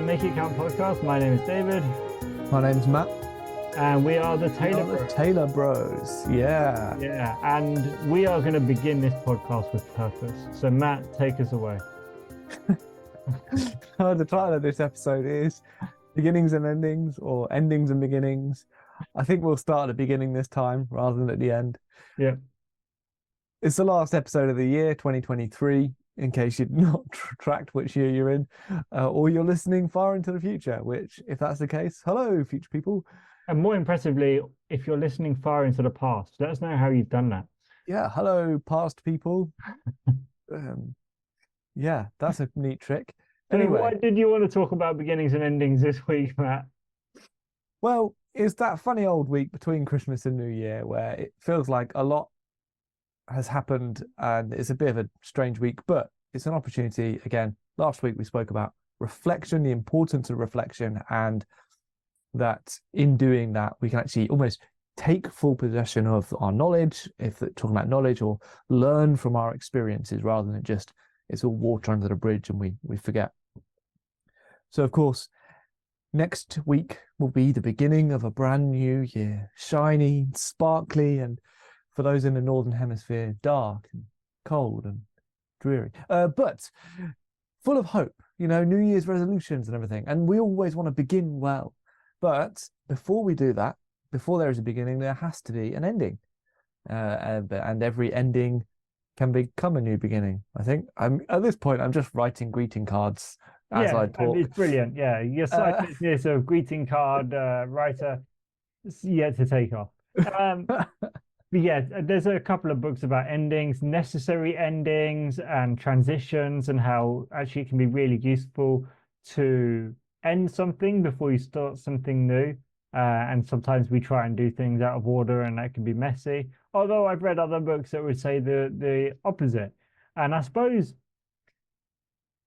Make It Count podcast. My name is David, My name's Matt. and we are the Taylor The Bros. Taylor Bros. Yeah. Yeah, and we are going to begin this podcast with purpose. So, Matt, take us away. The title of this episode is Beginnings and Endings, or Endings and Beginnings. I think we'll start at the beginning this time rather than at the end. Yeah. It's the last episode of the year, 2023, in case you'd not tracked which year you're in, or you're listening far into the future, which, if that's the case, hello, future people. And more impressively, if you're listening far into the past, let us know how you've done that. Yeah, hello, past people. Yeah, that's a neat trick. Anyway, why Anyway, did you want to talk about beginnings and endings this week, Matt? well, it's that funny old week between Christmas and New Year where it feels like a lot has happened and it's a bit of a strange week, but it's an opportunity. Again, last week we spoke about reflection, the importance of reflection, and that in doing that, we can actually almost take full possession of our knowledge, if talking about knowledge, or learn from our experiences rather than just it's all water under the bridge and we forget. So, of course, next week will be the beginning of a brand new year, shiny, sparkly, and for those in the Northern Hemisphere, dark and cold and dreary, but full of hope, New Year's resolutions and everything. And we always want to begin well. But before we do that, before there is a beginning, there has to be an ending. And every ending can become a new beginning. I think at this point, I'm just writing greeting cards as I talk. It's brilliant. Yeah, your side business of greeting card writer is yet to take off. But yeah, there's a couple of books about endings, necessary endings and transitions, and how actually it can be really useful to end something before you start something new. And sometimes we try and do things out of order, and that can be messy. Although I've read other books that would say the opposite. And I suppose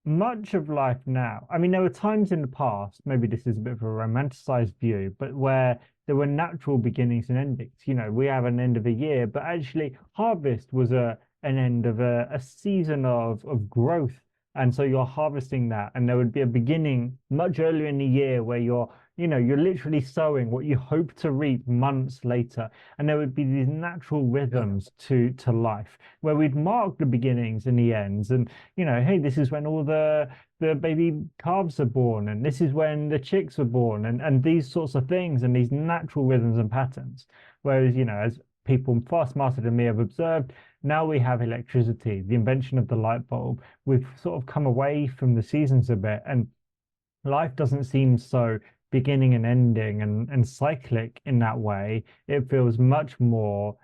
much of life now, I mean, there were times in the past, maybe this is a bit of a romanticized view, but where there were natural beginnings and endings. We have an end of a year, but actually harvest was an end of a season of growth. And so you're harvesting that, and there would be a beginning much earlier in the year where you're literally sowing what you hope to reap months later. And there would be these natural rhythms to life where we'd mark the beginnings and the ends. And, hey, this is when all the baby calves are born, and this is when the chicks are born, and these sorts of things, and these natural rhythms and patterns. Whereas, as people far smarter than me have observed, now we have electricity, the invention of the light bulb. We've sort of come away from the seasons a bit, and life doesn't seem so beginning and ending and cyclic in that way. It feels much more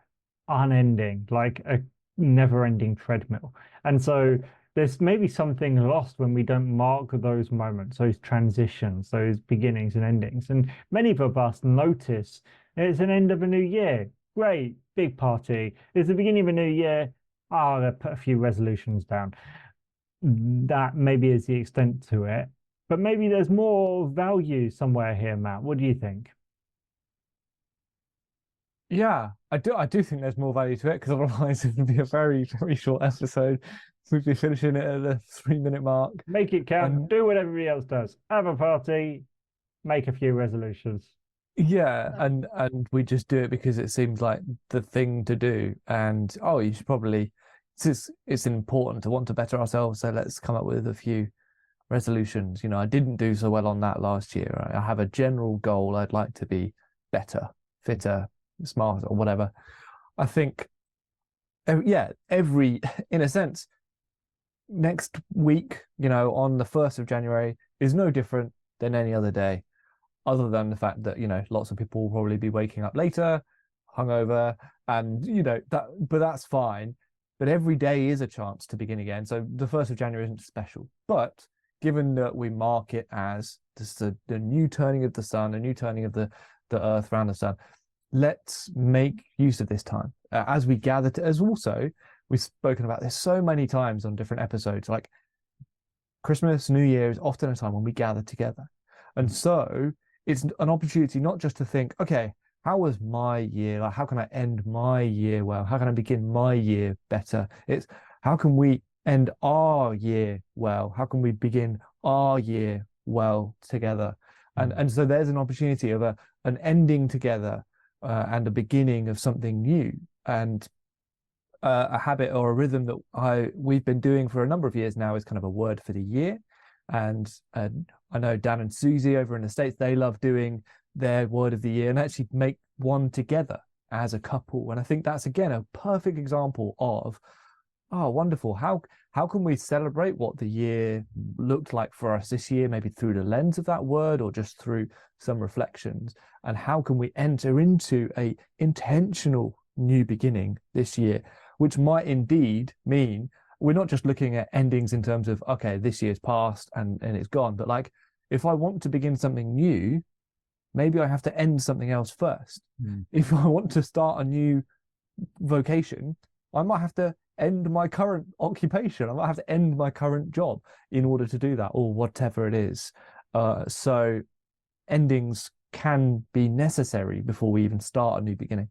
unending, like a never-ending treadmill. And so there's maybe something lost when we don't mark those moments, those transitions, those beginnings and endings. And many of us notice it's an end of a new year. Great, big party. It's the beginning of a new year. They put a few resolutions down. That maybe is the extent to it. But maybe there's more value somewhere here, Matt. What do you think? Yeah, I do think there's more value to it, because otherwise it would be a very, very short episode. We'd be finishing it at the 3-minute mark. Make it count. Do what everybody else does. Have a party. Make a few resolutions. Yeah, and we just do it because it seems like the thing to do. And you should probably it's important to want to better ourselves, so let's come up with a few resolutions. I didn't do so well on that last year. I have a general goal. I'd like to be better, fitter, smarter, or whatever. I think, in a sense, next week, on the 1st of January is no different than any other day, other than the fact that, lots of people will probably be waking up later, hungover, and, but that's fine. But every day is a chance to begin again. So the 1st of January isn't special. But given that we mark it as the new turning of the sun, a new turning of the earth around the sun, let's make use of this time. As we gather, as also, we've spoken about this so many times on different episodes, like Christmas, New Year is often a time when we gather together. And so it's an opportunity not just to think, okay, how was my year? Like, how can I end my year well? How can I begin my year better? It's how can we end our year well? How can we begin our year well together. And so there's an opportunity of an ending together and a beginning of something new. And a habit or a rhythm that we've been doing for a number of years now is kind of a word for the year. And I know Dan and Susie over in the States, they love doing their word of the year and actually make one together as a couple. And I think that's, again, a perfect example of, oh, wonderful. How can we celebrate what the year looked like for us this year, maybe through the lens of that word or just through some reflections? And how can we enter into a intentional new beginning this year, which might indeed mean we're not just looking at endings in terms of, okay, this year's passed and it's gone, but like, if I want to begin something new, maybe I have to end something else first. If I want to start a new vocation, I might have to end my current occupation. I might have to end my current job in order to do that, or whatever it is. So endings can be necessary before we even start a new beginning.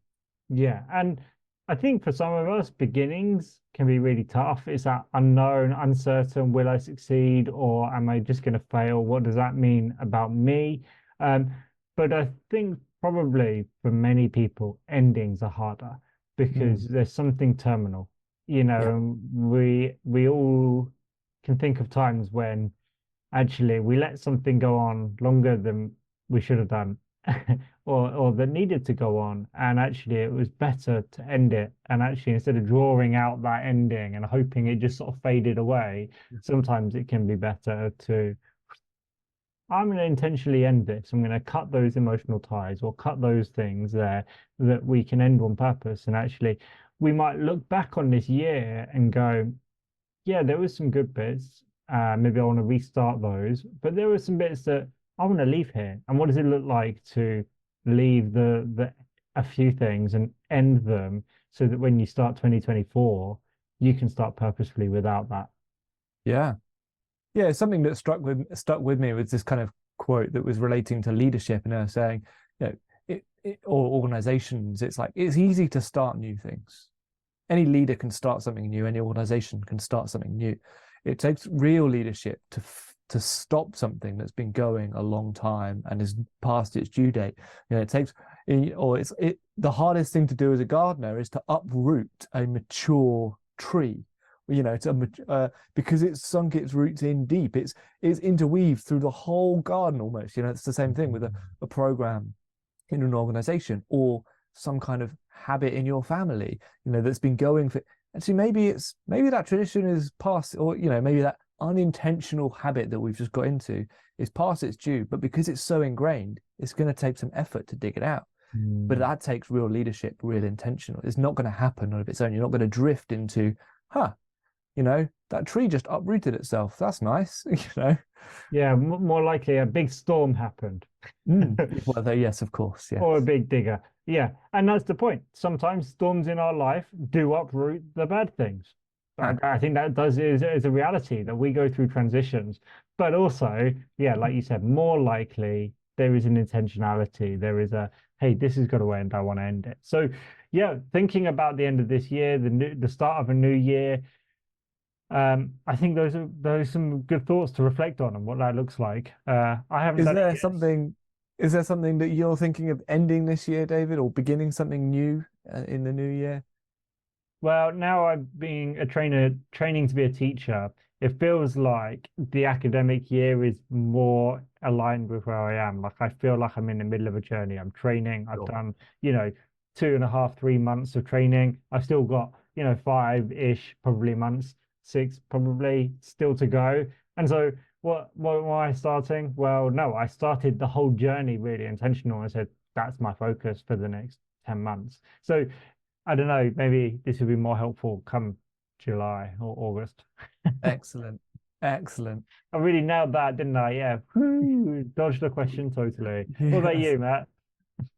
Yeah, and I think for some of us, beginnings can be really tough. It's that unknown, uncertain, will I succeed or am I just going to fail? What does that mean about me? But I think probably for many people, endings are harder because there's something terminal. You know, we all can think of times when actually we let something go on longer than we should have done. or that needed to go on, and actually it was better to end it, and actually instead of drawing out that ending and hoping it just sort of faded away, sometimes it can be better to, I'm going to intentionally end this, I'm going to cut those emotional ties or cut those things there that we can end on purpose. And actually we might look back on this year and go, yeah, there was some good bits, maybe I want to restart those, but there were some bits that I want to leave here. And what does it look like to leave the a few things and end them so that when you start 2024, you can start purposefully without that? Yeah. Yeah, something that stuck with me was this kind of quote that was relating to leadership, and I was saying, you know, or organizations, it's like it's easy to start new things. Any leader can start something new, any organization can start something new. It takes real leadership to stop something that's been going a long time and is past its due date. You know, it takes, or the hardest thing to do as a gardener is to uproot a mature tree. You know, because it's sunk its roots in deep. It's interweaved through the whole garden almost. You know, it's the same thing with a program in an organization or some kind of habit in your family. You know, that's been going for. Actually, maybe that tradition is past, or you know, maybe that unintentional habit that we've just got into is past its due, but because it's so ingrained, it's going to take some effort to dig it out. But that takes real leadership, real intentional. It's not going to happen on its own. You're not going to drift into, you know, that tree just uprooted itself. That's nice, you know. Yeah, more likely a big storm happened. Well, yes, of course, yes. Or a big digger. Yeah, and that's the point. Sometimes storms in our life do uproot the bad things. I think that is a reality that we go through transitions. But also, yeah, like you said, more likely there is an intentionality. There is a, hey, this has got to end. I want to end it. So, yeah, thinking about the end of this year, the start of a new year. I think those are some good thoughts to reflect on and what that looks like. I haven't done it yet. Is there something that you're thinking of ending this year, David, or beginning something new in the new year? Well, now I'm being a trainer, training to be a teacher, it feels like the academic year is more aligned with where I am. Like I feel like I'm in the middle of a journey. I'm training. I've done, 2.5, 3 months of training. I've still got, 5-ish probably months, 6 probably still to go. And so what am I starting? Well, no, I started the whole journey really intentional. I said, that's my focus for the next 10 months. So I don't know, maybe this would be more helpful come July or August. Excellent. Excellent. I really nailed that, didn't I? Yeah. Dodged the question totally. Yes. What about you, Matt?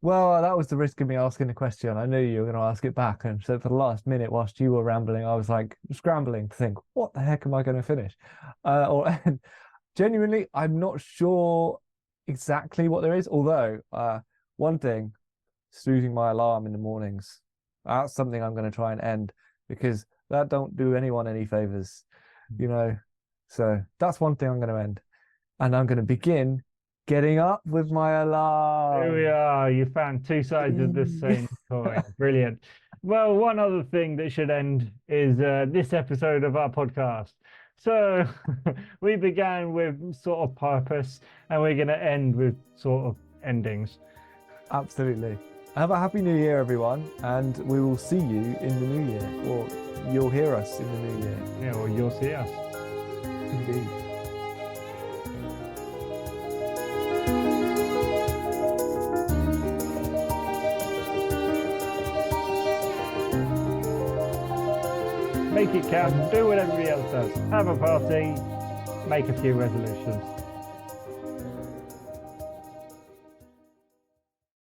Well, that was the risk of me asking the question. I knew you were going to ask it back. And so for the last minute, whilst you were rambling, I was like scrambling to think, what the heck am I going to finish? And genuinely, I'm not sure exactly what there is. Although, one thing, snoozing my alarm in the mornings, that's something I'm going to try and end because that don't do anyone any favors, So that's one thing I'm going to end. and I'm going to begin getting up with my alarm. Here we are. You found two sides of the same coin. Brilliant. Well, one other thing that should end is this episode of our podcast. So we began with sort of purpose, and we're going to end with sort of endings. Absolutely. Have a happy new year, everyone, and we will see you in the new year, or you'll hear us in the new year. Yeah, or you'll see us. Indeed. Make it count, do what everybody else does. Have a party, make a few resolutions.